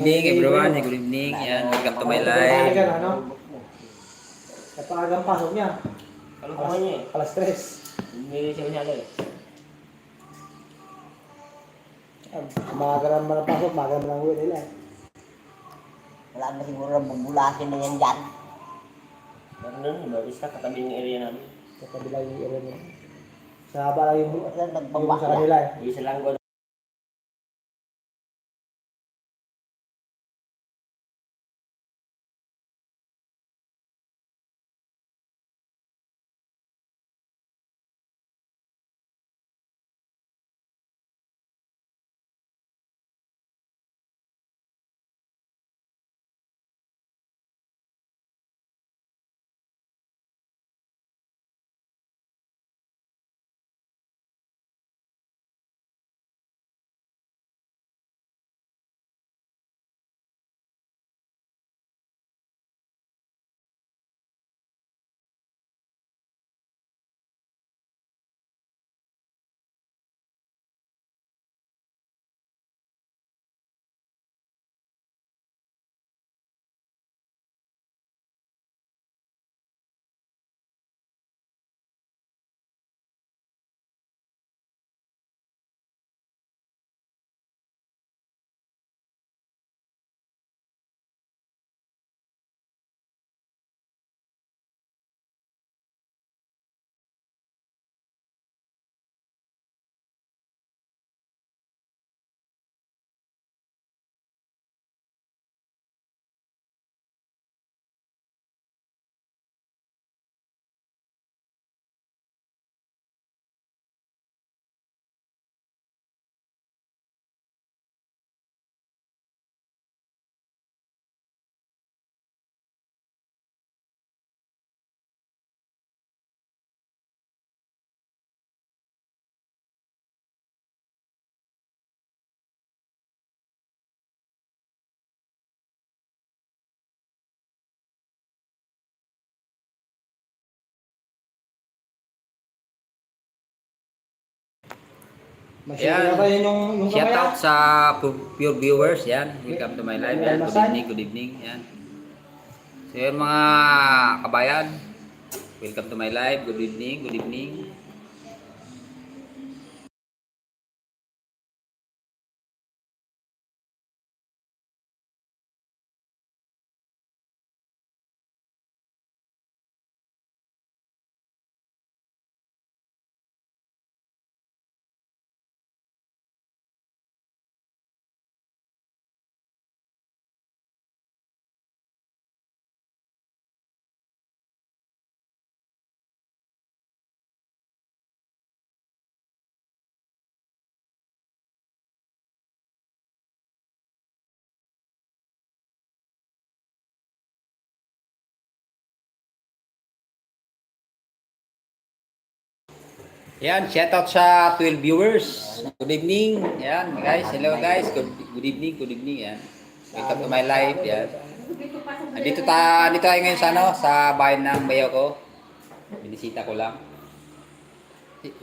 Evening everyone, good evening. Yan, welcome to my live. Ano? Kapagang pasok niya. Kalau kumanya, Alas 3. ini siapa ada? Maaga naman ang pasok, maaga naman ang uwi nila. Wala na siguro bubulasin na yan dyan. Meron nun, bagus ka katabi ng area namin. Sa kabila yung area niya. Sa haba lang yung Wala yung nagbaba sa na. kanila eh. Isa lang ko. Masya ba yun yung Shout kamaya? out sa pure viewers. Yan, welcome to my live. Yan, good evening. Yan. So yun mga kabayan, welcome to my live. Good evening, good evening. Yan, shout out sa 12 viewers. Good evening. Yan, guys. Hello guys. Good evening, good evening. Yan. Welcome to my live. Yan. Dito tayo ngayon sa sa bahay ng bayaw ko. Binisita ko lang.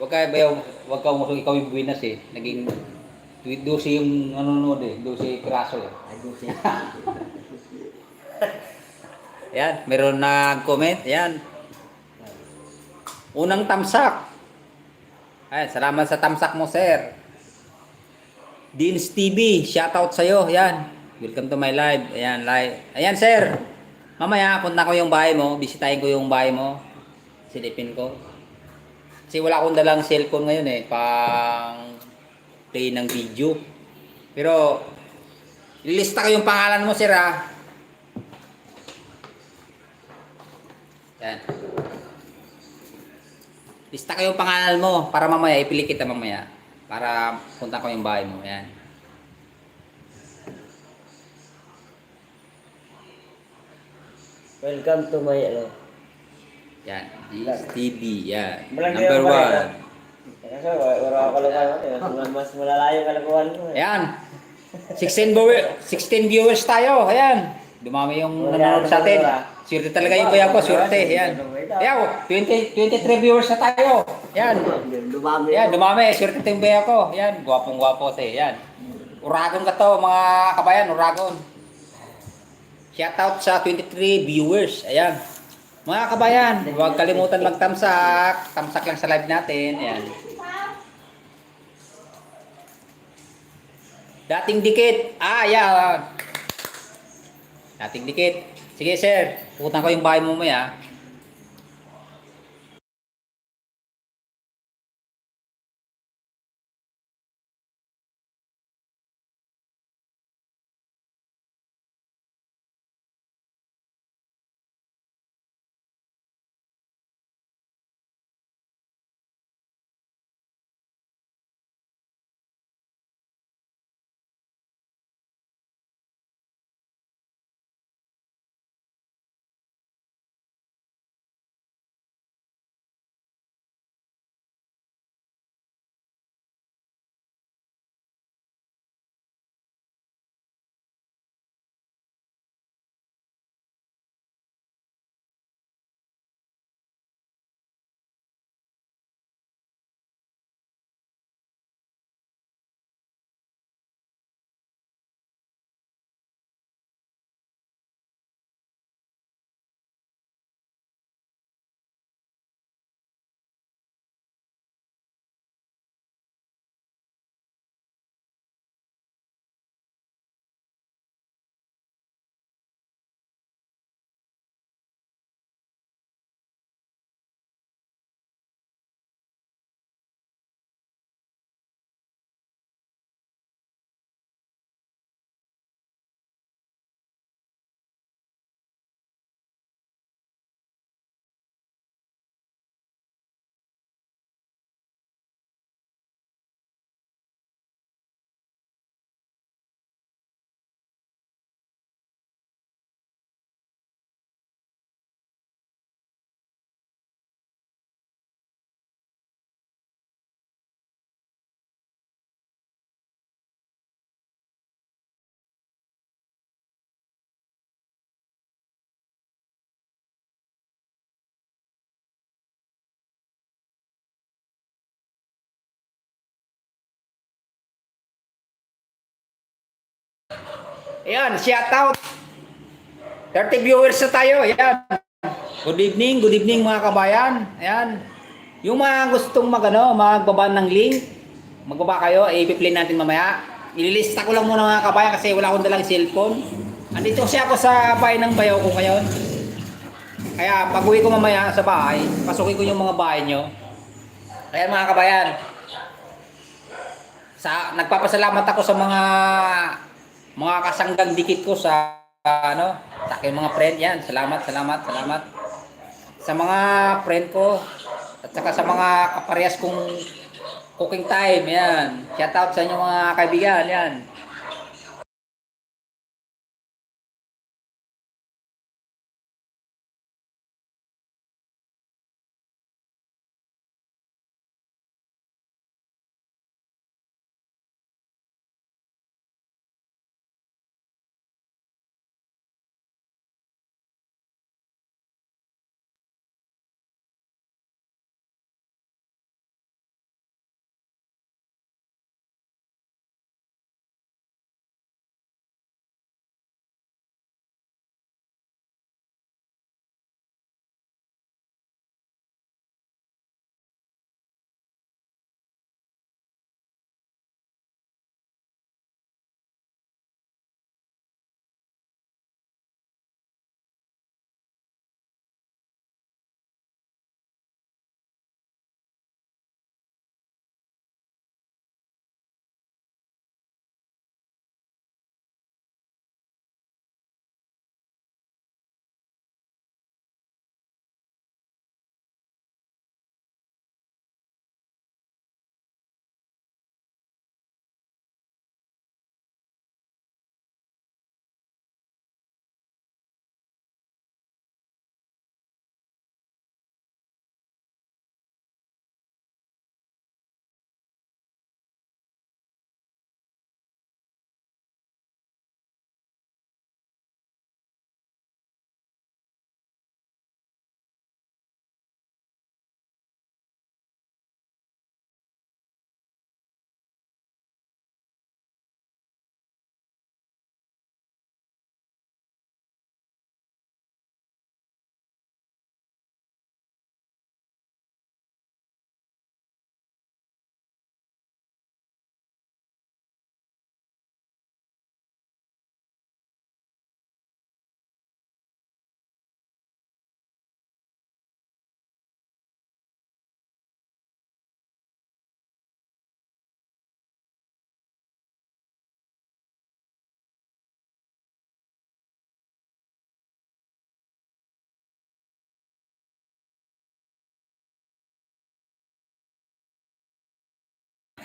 Wag ka bayaw, wag ka umusog ikaw yung buwinas eh. Naging 12 yung nanonood eh, 12 piraso eh. Yan, meron nag-comment. Yan. Unang tamsak. Ay, salamat sa tamsak mo, sir. Deans TV, shoutout sa'yo. Yan. Welcome to my live. Ayan, live. Ayan, sir. Mamaya, punta ko yung bahay mo. Bisitahin ko yung bahay mo. Silipin ko. Kasi wala akong dalang cellphone ngayon eh. Pang play ng video. Pero, ilista ko yung pangalan mo, sir, ha. Yan. Lista ko yung pangalan mo para mamaya ipili kita mamaya para punta ko yung bahay mo. Yan. Welcome to my Yan. TV. Yan. Malaki Number yung bahay, 1. Kasi wala ako kalakuhan. Mas malalayo kalakuhan mo. Ayan. 16 viewers tayo. Ayan. Dumami yung nanonood sa atin. Swerte talaga yung bayaw ko. Swerte. Ayan. Ayan. 23 viewers na tayo. Ayan. Dumami. Ayan. Dumami. Swerte yung bayaw ko. Ayan. Gwapong-gwapo. Ayan. Uragon ka to, mga kabayan, Uragon. Shoutout sa 23 viewers. Ayan. Mga kabayan, huwag kalimutan magtamsak. Tamsak lang sa live natin. Ayan. Dating dikit. Ayan. Dating dikit. Sige, sir. Pupuntan ko yung bahay mo mamaya. Ayan, shoutout. 30 viewers na tayo. Ayan. Good evening mga kabayan. Ayan. Yung mga gustong magbaba ng link, magbaba kayo, i-play natin mamaya. Ililista ko lang muna mga kabayan kasi wala akong dalang cellphone. Andito kasi ako sa bahay ng bayaw ko ngayon. Kaya pag uwi ko mamaya sa bahay, pasukin ko yung mga bahay nyo. Ayan mga kabayan. Nagpapasalamat ako sa mga kasanggang dikit ko sa sa aking mga friend yan. Salamat. Sa mga friend ko at saka sa mga kaparehas kong cooking time, yan. Shout out sa inyo mga kaibigan, yan.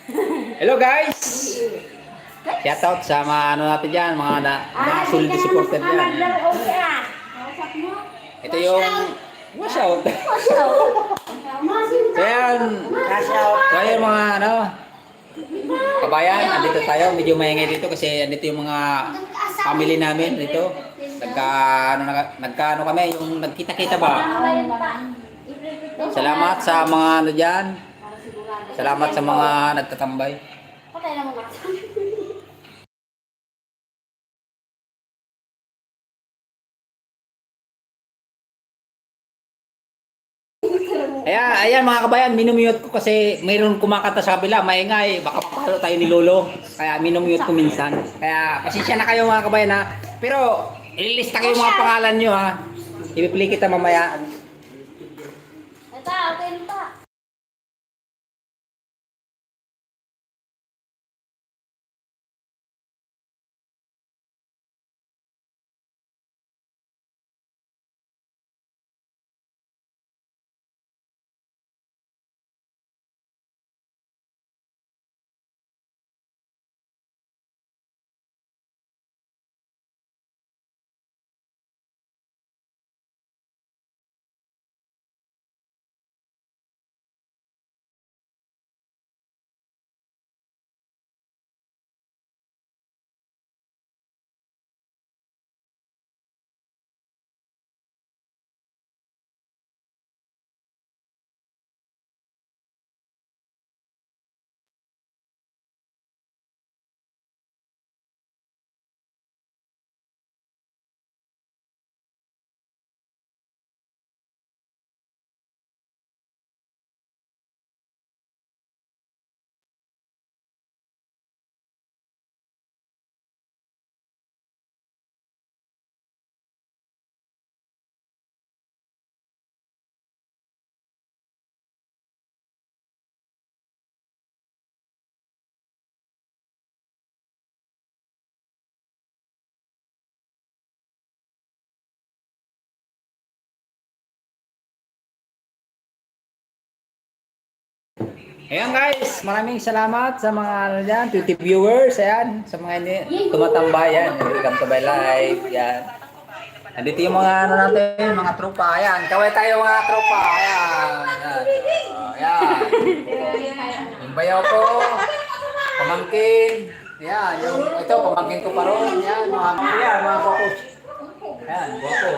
Hello guys! Shoutout sa mga ano natin dyan, mga solid supporter dyan. Ito yung wash out. So yan, so yan mga ano, kabayan, andito tayo. Medyo maingay dito kasi andito yung mga family namin dito. Nagka ano kami, yung nagkita-kita ba? Salamat sa mga ano dyan. Salamat sa mga nagtatambay. Patay naman ako. Ayan mga kabayan, minumute ko kasi mayroon kumakanta sa kabila, maingay, baka palo tayo ni Lolo. Kaya minumute ko minsan. Kaya pasensya na kayo mga kabayan ha. Pero ililista kayo mga pangalan nyo ha. I-play kita mamaya. Ito, okay pa. Ayan guys, maraming salamat sa mga ano dyan, 20 viewers, ayan, sa mga ini, tumatambay, yan, welcome to my live, yan. Nandito yung mga ano natin, mga tropa, ayan, kaway tayo mga tropa, ayan, ayan. Yung bayaw ko, pamangkin, ayan, ito, pamangkin ko pa ron, ayan, mga guwapo, ayan, guwapo.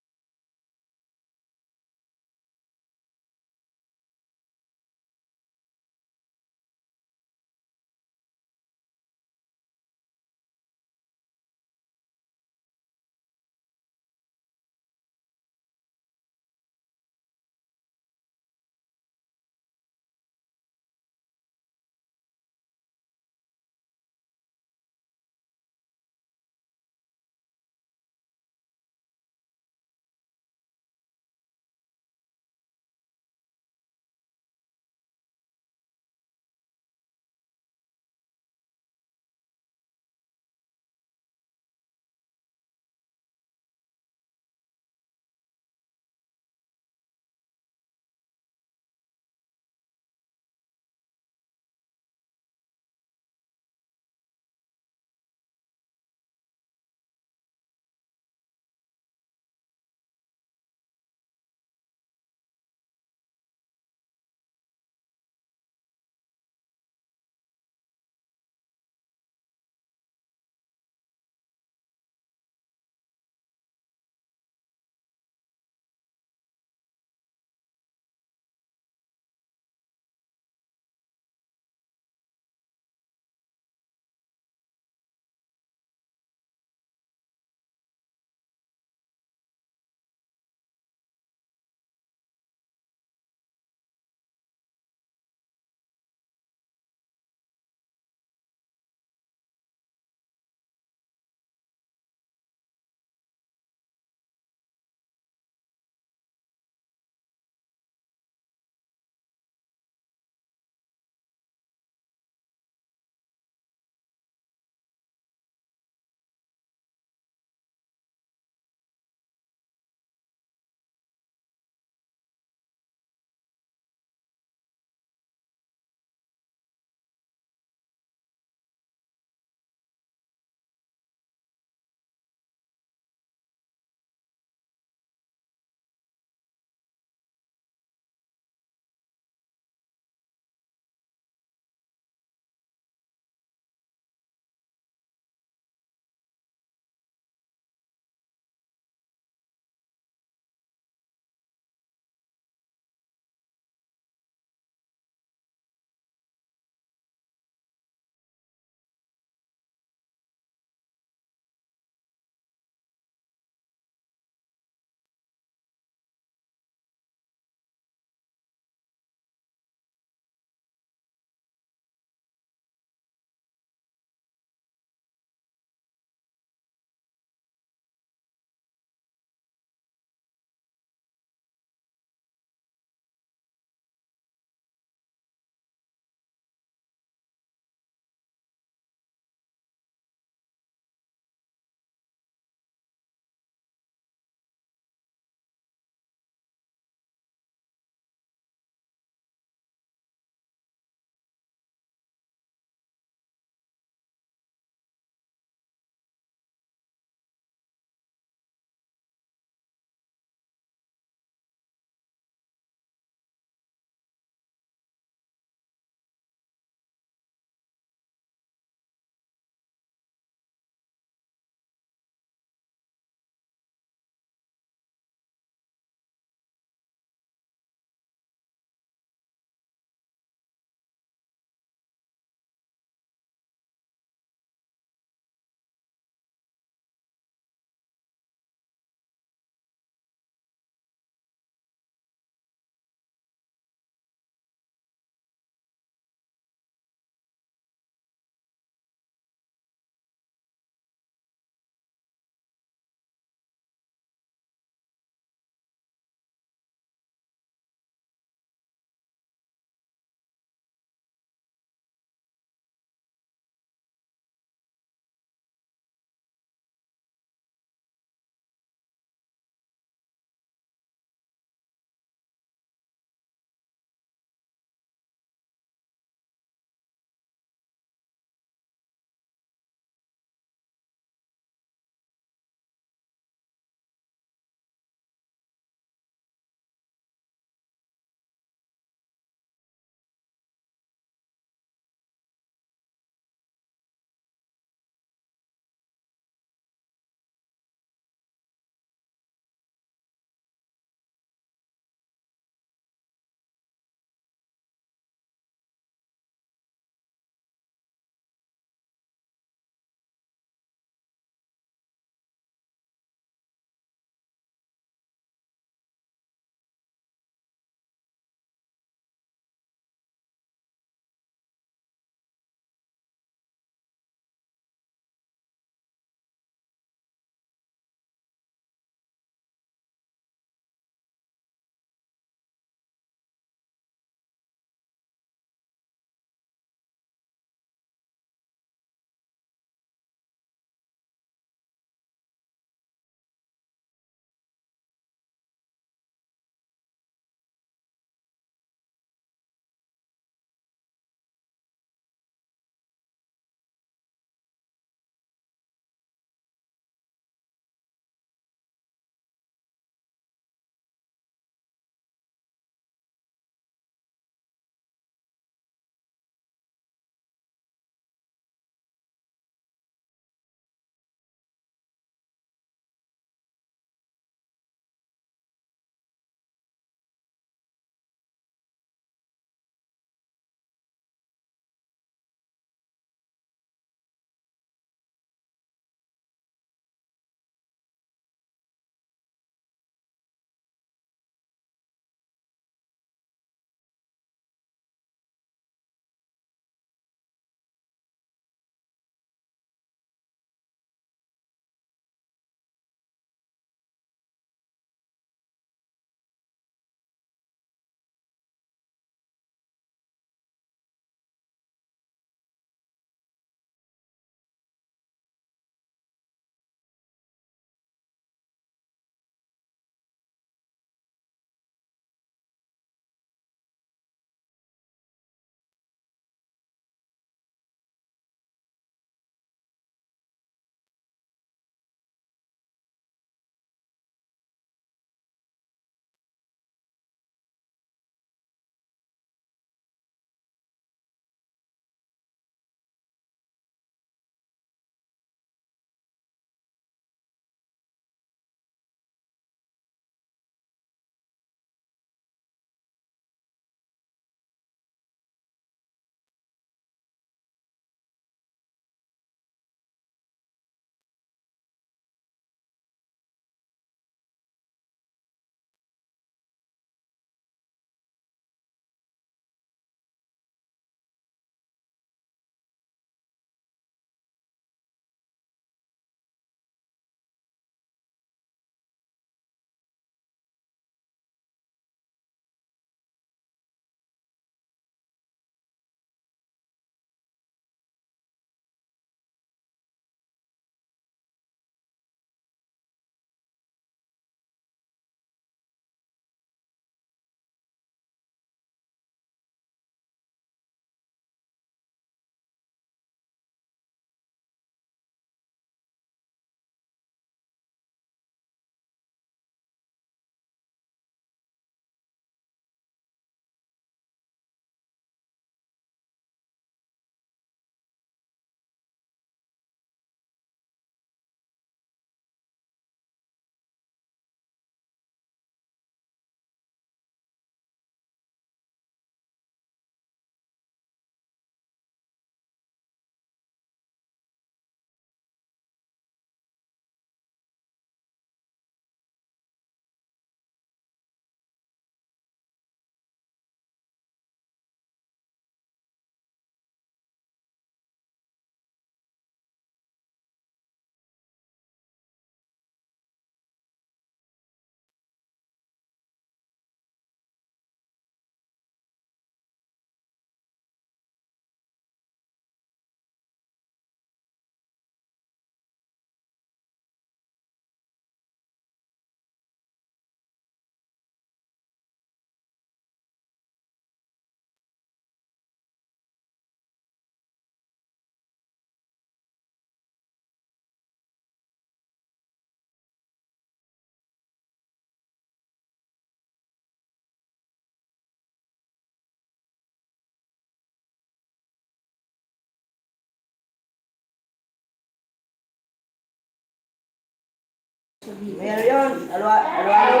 Meron yun. Alo-alo.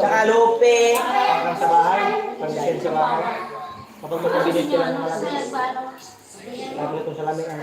Tsaka lupe. Pagkang sa bahay. Pagkasin sa bahay. Kapag magkabinit ka lang ng malaki. Tapos ito sa lamig ang